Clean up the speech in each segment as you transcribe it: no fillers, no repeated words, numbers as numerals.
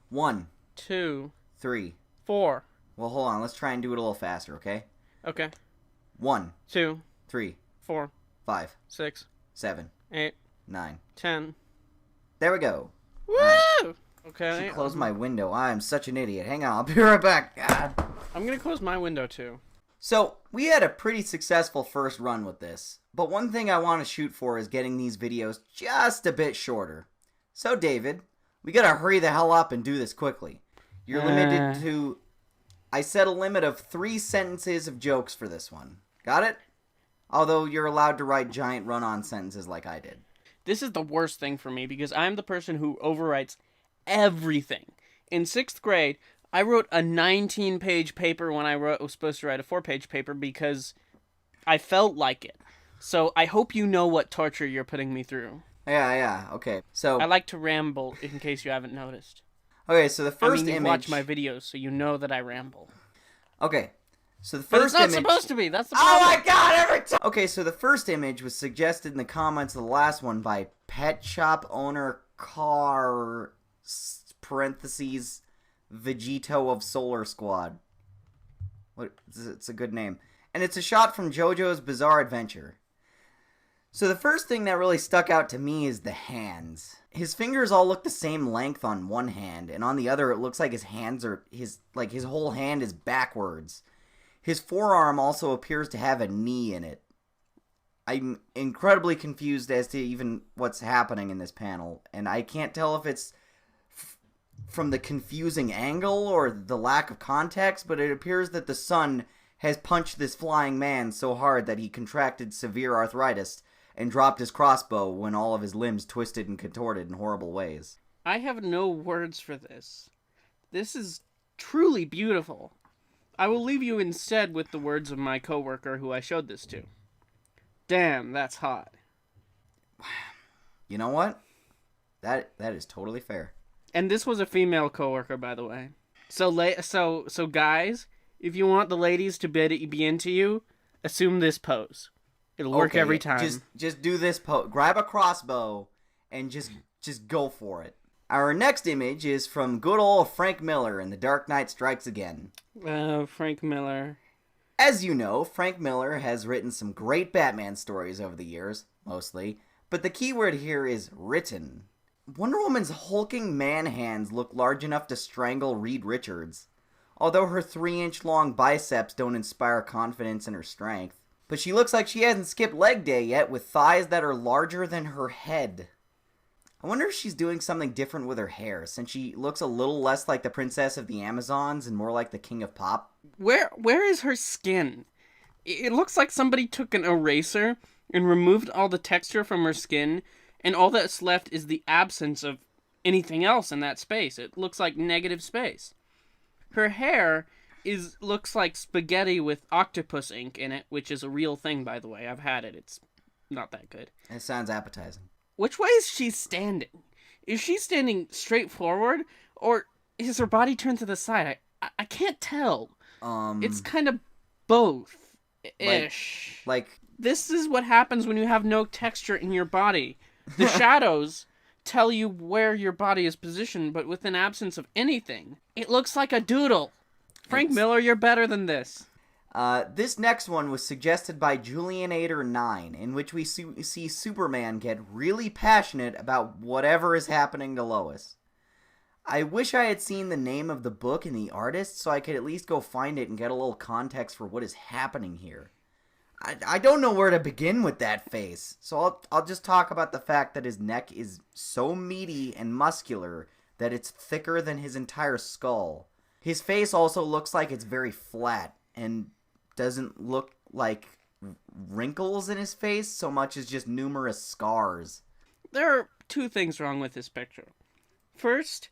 1, 2, 3. 4. Well, hold on. Let's try and do it a little faster, okay? Okay. 1, 2, 3, 4, 5, 6, 7, 8, 9. 10. There we go. Alright. Woo! I Okay. should close my window. I'm such an idiot. Hang on. I'll be right back. God. I'm gonna close my window too. So, we had a pretty successful first run with this. But one thing I want to shoot for is getting these videos just a bit shorter. So, David, we gotta hurry the hell up and do this quickly. You're limited to... I set a limit of 3 sentences of jokes for this one. Got it? Although you're allowed to write giant run-on sentences like I did. This is the worst thing for me because I'm the person who overwrites everything. In 6th grade, I wrote a 19-page paper when I was supposed to write a 4-page paper because I felt like it. So I hope you know what torture you're putting me through. Yeah, okay. So... I like to ramble, in case you haven't noticed. Okay, so the first you image... watch my videos, so you know that I ramble. Okay, so the But first it's not image... supposed to be, that's the problem. Oh my god, every time! Okay, so the first image was suggested in the comments of the last one by Pet Shop Owner Car... parentheses... Vegito of Solar Squad. What? It's a good name. And it's a shot from JoJo's Bizarre Adventure. So the first thing that really stuck out to me is the hands. His fingers all look the same length on one hand, and on the other it looks like his hands are... his whole hand is backwards. His forearm also appears to have a knee in it. I'm incredibly confused as to even what's happening in this panel, and I can't tell if it's from the confusing angle or the lack of context, but it appears that the sun has punched this flying man so hard that he contracted severe arthritis and dropped his crossbow when all of his limbs twisted and contorted in horrible ways. I have no words for this. This is truly beautiful. I will leave you instead with the words of my coworker who I showed this to. Damn, that's hot. You know what? That is totally fair. And this was a female coworker, by the way. So guys, if you want the ladies to be into you, assume this pose. It'll work every time. Just do this pose. Grab a crossbow and just go for it. Our next image is from good old Frank Miller in The Dark Knight Strikes Again. Frank Miller. As you know, Frank Miller has written some great Batman stories over the years, mostly, but the key word here is written. Wonder Woman's hulking man hands look large enough to strangle Reed Richards, although her 3-inch long biceps don't inspire confidence in her strength. But she looks like she hasn't skipped leg day yet with thighs that are larger than her head. I wonder if she's doing something different with her hair, since she looks a little less like the Princess of the Amazons and more like the King of Pop. Where is her skin? It looks like somebody took an eraser and removed all the texture from her skin, and all that's left is the absence of anything else in that space. It looks like negative space. Her hair looks like spaghetti with octopus ink in it, which is a real thing, by the way. I've had it. It's not that good. It sounds appetizing. Which way is she standing? Is she standing straight forward, or is her body turned to the side? I can't tell. It's kind of both-ish. Like... This is what happens when you have no texture in your body. The shadows tell you where your body is positioned, but with an absence of anything, it looks like a doodle. Frank Miller, you're better than this. This next one was suggested by Julianator9, in which we see Superman get really passionate about whatever is happening to Lois. I wish I had seen the name of the book and the artist so I could at least go find it and get a little context for what is happening here. I don't know where to begin with that face, so I'll just talk about the fact that his neck is so meaty and muscular that it's thicker than his entire skull. His face also looks like it's very flat and doesn't look like wrinkles in his face so much as just numerous scars. There are 2 things wrong with this picture. First,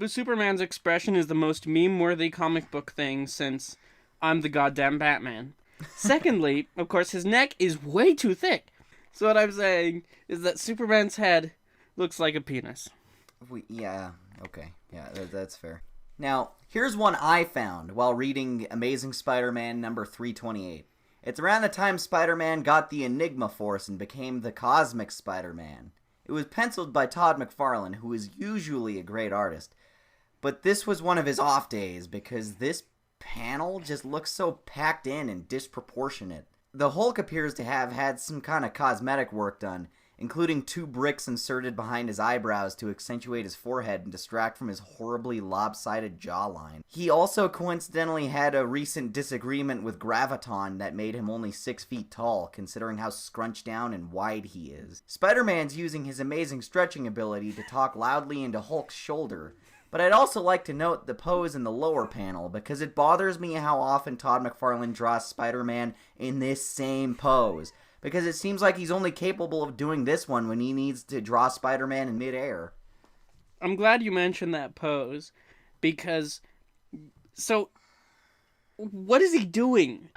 Superman's expression is the most meme-worthy comic book thing since I'm the goddamn Batman. Secondly, of course, his neck is way too thick. So what I'm saying is that Superman's head looks like a penis. Yeah, okay. Yeah, that's fair. Now, here's one I found while reading Amazing Spider-Man number 328. It's around the time Spider-Man got the Enigma Force and became the Cosmic Spider-Man. It was penciled by Todd McFarlane, who is usually a great artist, But this was one of his off days because this panel just looks so packed in and disproportionate. The Hulk appears to have had some kind of cosmetic work done, including 2 bricks inserted behind his eyebrows to accentuate his forehead and distract from his horribly lopsided jawline. He also coincidentally had a recent disagreement with Graviton that made him only 6 feet tall, considering how scrunched down and wide he is. Spider-Man's using his amazing stretching ability to talk loudly into Hulk's shoulder, but I'd also like to note the pose in the lower panel, because it bothers me how often Todd McFarlane draws Spider-Man in this same pose. Because it seems like he's only capable of doing this one when he needs to draw Spider-Man in midair. I'm glad you mentioned that pose, because... So, what is he doing?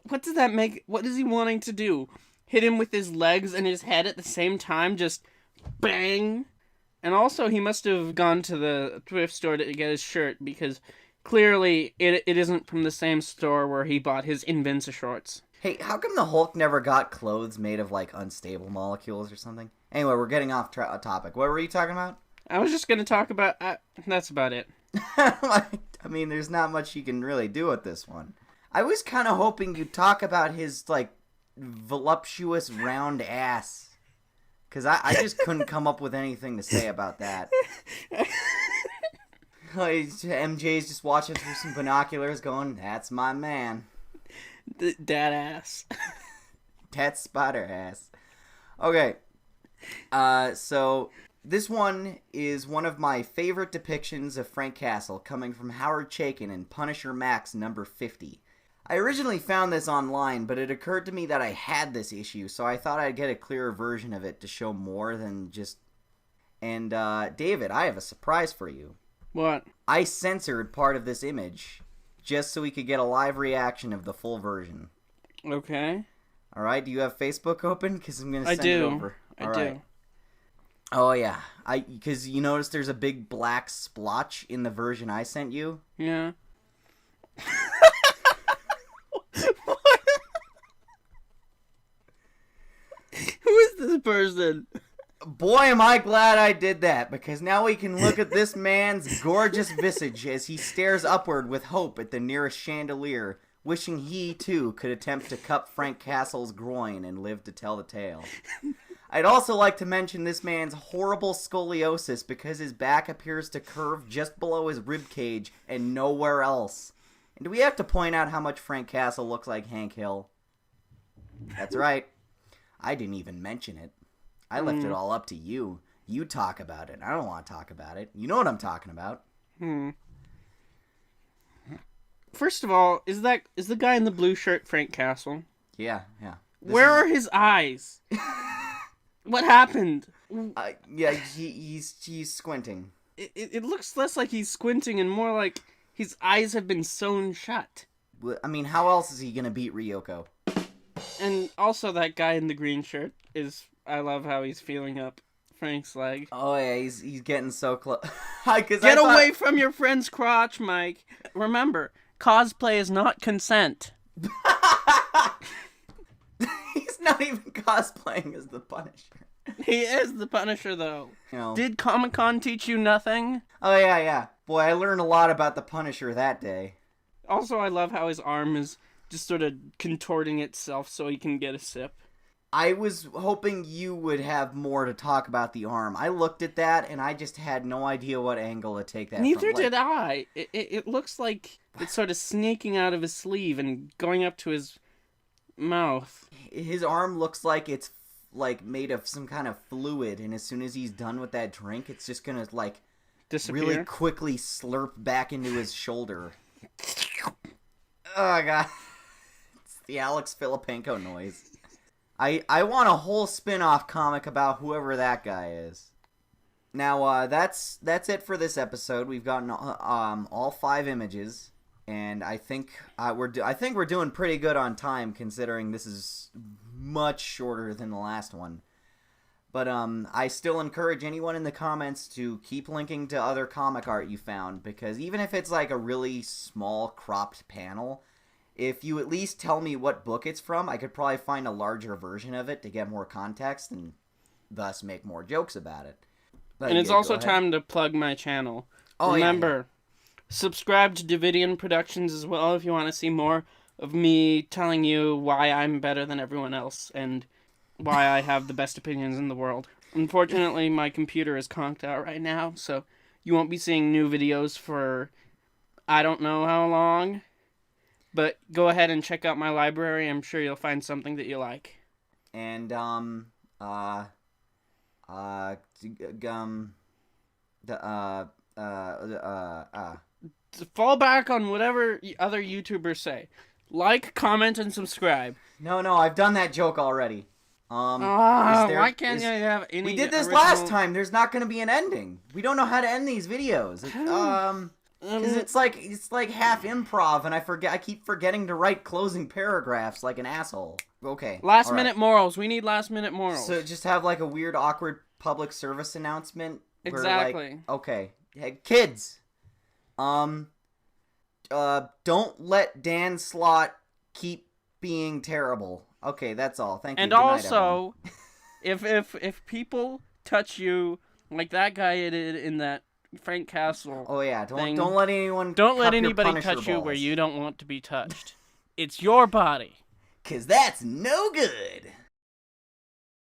What does that make? What is he wanting to do? Hit him with his legs and his head at the same time? Just bang? And also, he must have gone to the thrift store to get his shirt, because clearly it isn't from the same store where he bought his Invincible shorts. Hey, how come the Hulk never got clothes made of, like, unstable molecules or something? Anyway, we're getting off topic. What were you talking about? I was just going to talk about... that's about it. I mean, there's not much you can really do with this one. I was kind of hoping you'd talk about his, like, voluptuous round ass. Because I just couldn't come up with anything to say about that. MJ's just watching through some binoculars going, that's my man. That ass. That spider ass. Okay. So this one is one of my favorite depictions of Frank Castle, coming from Howard Chaykin in Punisher Max number 50. I originally found this online, but it occurred to me that I had this issue, so I thought I'd get a clearer version of it to show more than just... And, David, I have a surprise for you. What? I censored part of this image, just so we could get a live reaction of the full version. Okay. Alright, do you have Facebook open? Because I'm going to send it over. I do. Oh, yeah. Because you notice there's a big black splotch in the version I sent you? Yeah. Who is this person? Boy, am I glad I did that, because now we can look at this man's gorgeous visage as he stares upward with hope at the nearest chandelier, wishing he, too, could attempt to cup Frank Castle's groin and live to tell the tale. I'd also like to mention this man's horrible scoliosis, because his back appears to curve just below his ribcage and nowhere else. And do we have to point out how much Frank Castle looks like Hank Hill? That's right. I didn't even mention it. I left it all up to you. You talk about it. I don't want to talk about it. You know what I'm talking about. First of all, is the guy in the blue shirt Frank Castle? Yeah. Where are his eyes? What happened? Yeah, he's squinting. It looks less like he's squinting and more like his eyes have been sewn shut. I mean, how else is he gonna beat Ryoko? And also that guy in the green shirt is... I love how he's feeling up Frank's leg. Oh yeah, he's getting so close. Get away from your friend's crotch, Mike. Remember, cosplay is not consent. He's not even cosplaying as the Punisher. He is the Punisher, though. You know. Did Comic-Con teach you nothing? Oh yeah. Boy, I learned a lot about the Punisher that day. Also, I love how his arm is just sort of contorting itself so he can get a sip. I was hoping you would have more to talk about the arm. I looked at that, and I just had no idea what angle to take that Neither from. did I. It looks like it's sort of sneaking out of his sleeve and going up to his mouth. His arm looks like it's, like, made of some kind of fluid, and as soon as he's done with that drink, it's just gonna, like, disappear. Really quickly slurp back into his shoulder. Oh, God. It's the Alex Filipenko noise. I want a whole spin-off comic about whoever that guy is. Now, that's it for this episode. We've gotten all 5 images, and I think we're doing pretty good on time considering this is much shorter than the last one. But I still encourage anyone in the comments to keep linking to other comic art you found, because even if it's like a really small cropped panel, if you at least tell me what book it's from, I could probably find a larger version of it to get more context and thus make more jokes about it. But and it's also time to plug my channel. Oh, Remember, subscribe to Davidian Productions as well if you want to see more of me telling you why I'm better than everyone else and why I have the best opinions in the world. Unfortunately, my computer is conked out right now, so you won't be seeing new videos for I don't know how long. But go ahead and check out my library. I'm sure you'll find something that you like. And fall back on whatever other YouTubers say. Like, comment, and subscribe. No, I've done that joke already. Why can't you have any? We did this last time. There's not going to be an ending. We don't know how to end these videos. Because it's like half improv, and I keep forgetting to write closing paragraphs like an asshole. Okay. Last minute morals. We need last minute morals. So just have like a weird, awkward public service announcement. Exactly. Like, okay. Hey, kids. Don't let Dan Slott keep being terrible. Okay, that's all. Thank you. And Good night, also, if people touch you like that guy did in that Frank Castle. Oh yeah, don't let anyone. Don't let anybody touch you where you don't want to be touched. It's your body. 'Cause that's no good.